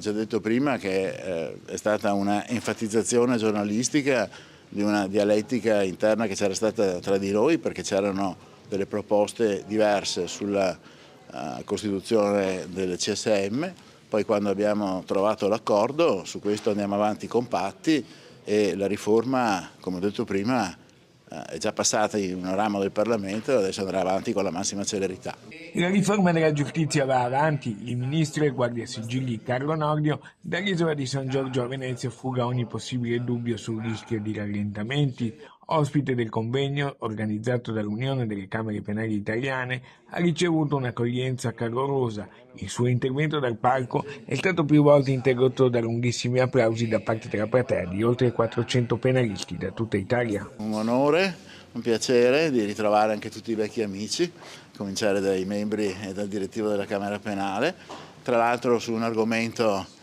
già detto prima che è stata una enfatizzazione giornalistica di una dialettica interna che c'era stata tra di noi, perché c'erano delle proposte diverse sulla costituzione del CSM. Poi quando abbiamo trovato l'accordo, su questo andiamo avanti compatti e la riforma, come ho detto prima, è già passata in un ramo del Parlamento e adesso andrà avanti con la massima celerità. La riforma della giustizia va avanti. Il ministro e guardasigilli Carlo Nordio dall'isola di San Giorgio a Venezia fuga ogni possibile dubbio sul rischio di rallentamenti. Ospite del convegno organizzato dall'Unione delle Camere Penali Italiane, ha ricevuto un'accoglienza calorosa. Il suo intervento dal palco è stato più volte interrotto da lunghissimi applausi da parte della platea di oltre 400 penalisti da tutta Italia. Un onore, un piacere di ritrovare anche tutti i vecchi amici, a cominciare dai membri e dal direttivo della Camera Penale, tra l'altro su un argomento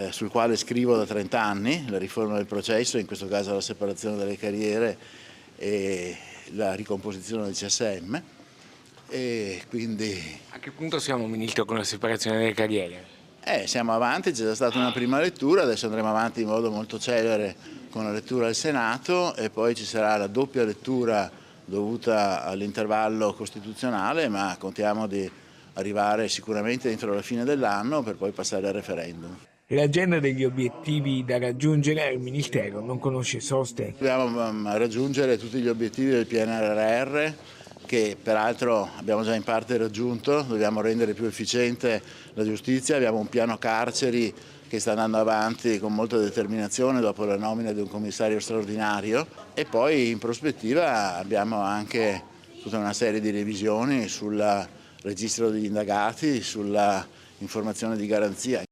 sul quale scrivo da 30 anni, la riforma del processo, in questo caso la separazione delle carriere e la ricomposizione del CSM. E quindi A che punto siamo, Ministro, con la separazione delle carriere? siamo avanti, c'è già stata una prima lettura, adesso andremo avanti in modo molto celere con la lettura al Senato e poi ci sarà la doppia lettura dovuta all'intervallo costituzionale, ma contiamo di arrivare sicuramente entro la fine dell'anno per poi passare al referendum. L'agenda degli obiettivi da raggiungere al Ministero non conosce soste. Dobbiamo raggiungere tutti gli obiettivi del PNRR, che peraltro abbiamo già in parte raggiunto. Dobbiamo rendere più efficiente la giustizia, abbiamo un piano carceri che sta andando avanti con molta determinazione dopo la nomina di un commissario straordinario e poi in prospettiva abbiamo anche tutta una serie di revisioni sul registro degli indagati, sulla informazione di garanzia.